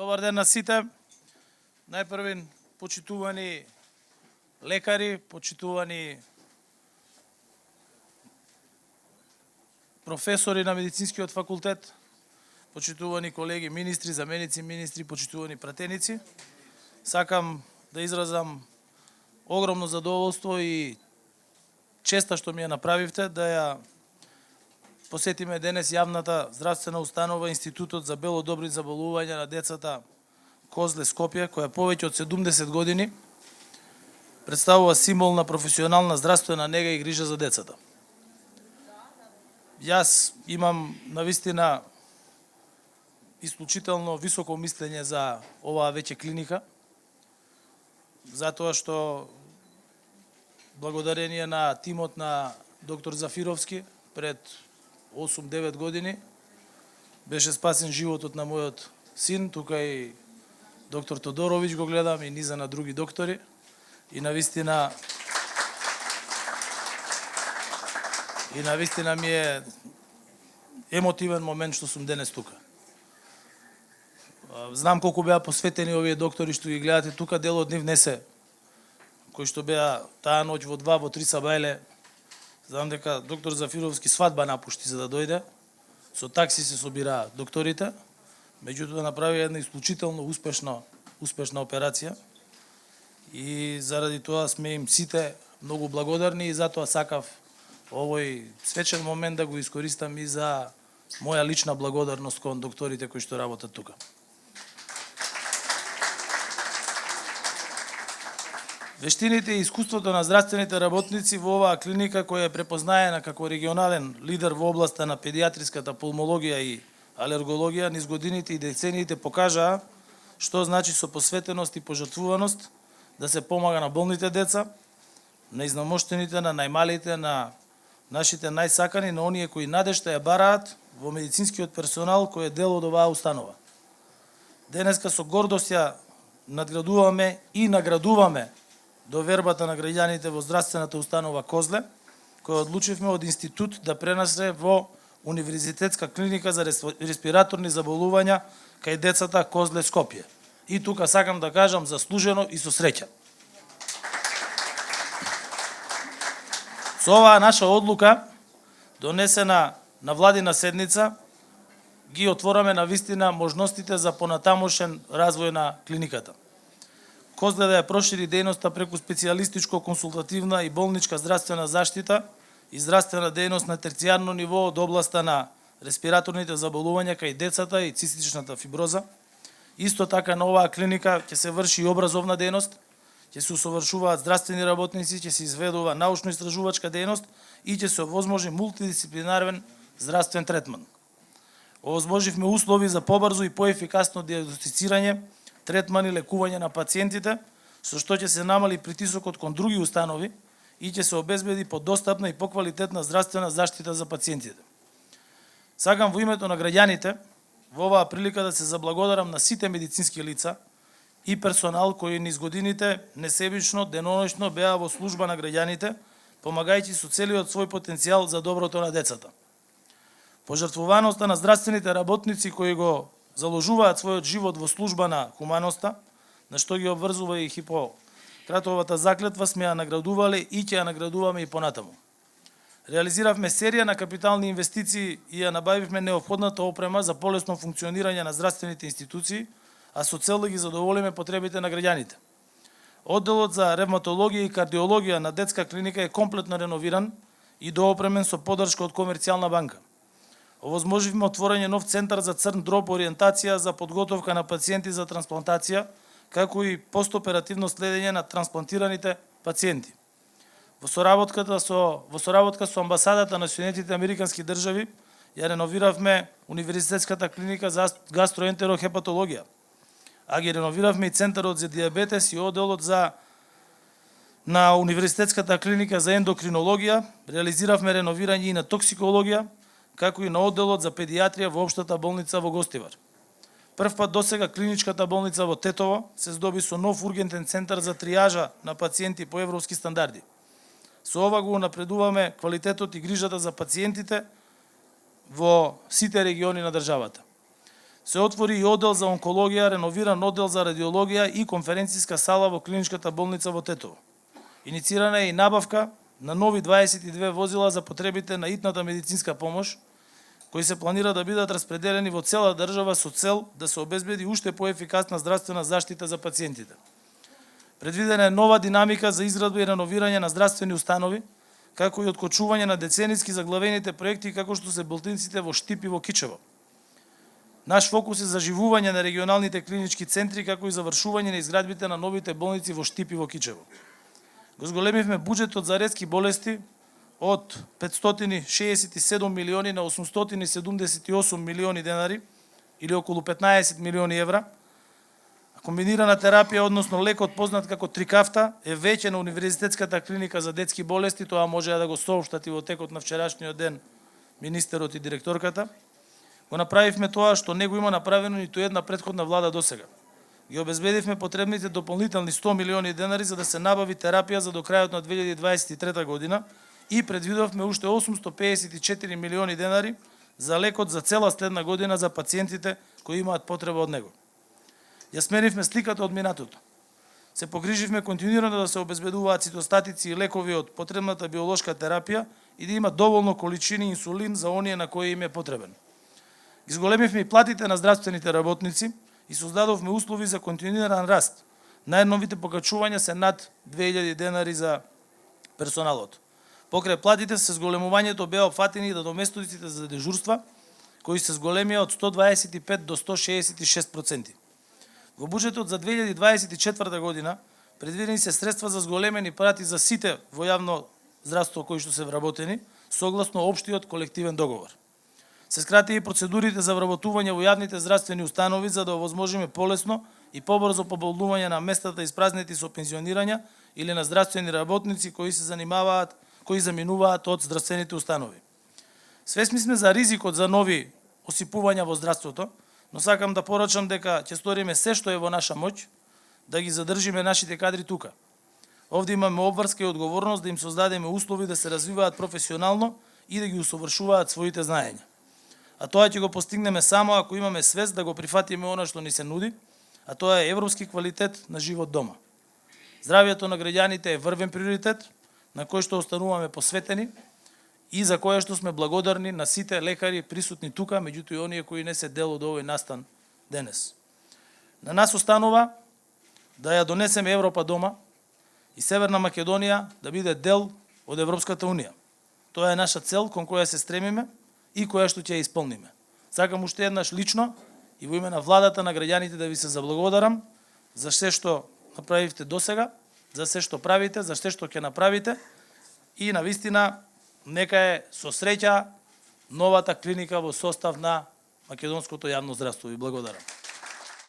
Добар ден на сите. Најпрвин, почитувани лекари, почитувани професори на медицинскиот факултет, почитувани колеги министри, заменици министри, почитувани пратеници. Сакам да изразам огромно задоволство и честа што ми ја направивте да ја посетиме денес јавната здравствена установа Институтот за белодобри заболувања на децата Козле Скопје, која повеќе од 70 години представува символ на професионална здравствена нега и грижа за децата. Јас имам навистина исклучително високо мислење за оваа веќе клиника, затоа што благодарение на тимот на доктор Зафировски пред 8-9 години беше спасен животот на мојот син, тука и доктор Тодорович го гледам и низа на други доктори и навистина ми е емотивен момент што сум денес тука. Знам колку беа посветени овие доктори што ги гледате тука, дел од нив не се кои што беа таа ноќ во 2, во 3 сабајле. Знам дека доктор Зафировски свадба напушти за да дојде. Со такси се собираа докторите, меѓутоа направи една исклучително успешна операција. И заради тоа сме им сите многу благодарни и затоа сакав овој свечен момент да го искористам и за моја лична благодарност кон докторите кои што работат тука. Вештините и искуството на здравствените работници во оваа клиника, која е препознаена како регионален лидер во областа на педиатриската пулмологија и алергологија, низ годините и децениите покажаа што значи со посветеност и пожртвуваност да се помага на болните деца, на изнамоштените, на најмалите, на нашите најсакани, на оние кои надежта ја бараат во медицинскиот персонал кој е дел од оваа установа. Денеска со гордост ја надградуваме и наградуваме довербата на граѓаните во здравствената установа Козле, која одлучивме од институт да пренесе во Универзитетска клиника за респираторни заболувања кај децата Козле Скопје. И тука сакам да кажам заслужено и со среќа. Со оваа наша одлука, донесена на владина седница, ги отвораме на вистина можностите за понатамошен развој на клиниката. Козле да ја прошири дејноста преку специјалистичко консултативна и болничка здравствена заштита и здравствена дејност на терцијарно ниво од областа на респираторните заболувања кај децата и цистичната фиброза. Исто така на оваа клиника ќе се врши и образовна дејност, ќе се усовршуваат здравствени работници, ќе се изведува научно-истражувачка дејност и ќе се овозможи мултидисциплинарен здравствен третман. Овозможивме услови за побрзо и поефикасно диагностицирање, третман и лекување на пациентите, со што ќе се намали притисокот кон други установи и ќе се обезбеди подостапна и поквалитетна здравствена заштита за пациентите. Сакам во името на граѓаните во оваа прилика да се заблагодарам на сите медицински лица и персонал кои низ годините несебично, деноноќно беа во служба на граѓаните, помагајќи со целиот свој потенцијал за доброто на децата. Пожртвуваноста на здравствените работници кои го заложуваат својот живот во служба на хуманоста, на што ги обврзува и Хипократовата заклетва, сме ја наградувале и ќе ја наградуваме и понатаму. Реализиравме серија на капитални инвестиции и ја набавивме неопходната опрема за полесно функционирање на здравствените институции, а со цел да ги задоволиме потребите на граѓаните. Одделот за ревматологија и кардиологија на детска клиника е комплетно реновиран и доопремен со поддршка од Комерцијална банка. Овозможивме отворање нов центар за црн дроб ориентација за подготовка на пациенти за трансплантација, како и постоперативно следење на трансплантираните пациенти. Во соработка со амбасадата на Соединетите американски држави ја реновиравме Универзитетската клиника за гастроентерохепатологија, а ги реновиравме и Центарот за дијабетес и одделот на Универзитетската клиника за ендокринологија, реализиравме реновирање и на токсикологија, како и на одделот за педиатрија во Општата болница во Гостивар. Првпат досега клиничката болница во Тетово се здоби со нов ургентен центар за триажа на пациенти по европски стандарди. Со ова го напредуваме квалитетот и грижата за пациентите во сите региони на државата. Се отвори и одел за онкологија, реновиран одел за радиологија и конференцијска сала во клиничката болница во Тетово. Иницирана е и набавка на нови 22 возила за потребите на итната медицинска помош, кои се планира да бидат распределени во цела држава со цел да се обезбеди уште поефикасна здравствена заштита за пациентите. Предвидена е нова динамика за изградба и реновирање на здравствени установи, како и откочување на деценијски заглавените проекти како што се болниците во Штип и во Кичево. Наш фокус е заживување на регионалните клинички центри, како и завршување на изградбите на новите болници во Штип и во Кичево. Го зголемивме буџетот за ретки болести од 567 милиони на 878 милиони денари, или околу 15 милиони евра. Комбинирана терапија, односно лекот познат како Трикафта, е веќе на Универзитетската клиника за детски болести, тоа може да го соопштати во текот на вчерашниот ден министерот и директорката. Го направивме тоа што не го има направено ниту една претходна влада досега. Ги обезбедивме потребните дополнителни 100 милиони денари за да се набави терапија за до крајот на 2023 година и предвидовме уште 854 милиони денари за лекот за цела следна година за пациентите кои имаат потреба од него. Ја сменивме сликата од минатото. Се погриживме континуирано да се обезбедуваат цитостатици и лекови од потребната биолошка терапија и да има доволно количини инсулин за оние на кои им е потребен. Ги зголемивме и платите на здравствените работници и создадовме услови за континуиран раст. Најновите покачувања се над 2000 денари за персоналот. Покрај платите се зголемувањето беа опфатени и доместодиците за дежурства, кои се зголемија од 125 до 166%. Во буџетот за 2024 година предвидени се средства за зголемени плати за сите во јавно здравство кои што се вработени, согласно општиот колективен договор. Се скрати и процедурите за вработување во јавните здравствени установи за да овозможиме полесно и побрзо поболнување на местата испразнети со пензионирања или на здравствени работници кои заминуваат од здравствените установи. Свесни сме за ризикот за нови осипувања во здравството, но сакам да порачам дека ќе сториме се што е во наша моќ да ги задржиме нашите кадри тука. Овде имаме обврска и одговорност да им создадеме услови да се развиваат професионално и да ги усовршуваат своите знаења. А тоа ќе го постигнеме само ако имаме свест да го прифатиме она што ни се нуди, а тоа е европски квалитет на живот дома. Здравјето на граѓаните е врвен приоритет, на кој што остануваме посветени и за која што сме благодарни на сите лекари присутни тука, меѓутоа и оние кои не се дел од овој настан денес. На нас останува да ја донесеме Европа дома и Северна Македонија да биде дел од Европската Унија. Тоа е наша цел кон која се стремиме и која што ќе ја исполниме. Сакам уште еднаш лично и во име на владата на граѓаните да ви се заблагодарам за се што направивте досега, за се што правите, за се што ќе направите и навистина нека е со среќа новата клиника во состав на македонското јавно здравство. Ви благодарам.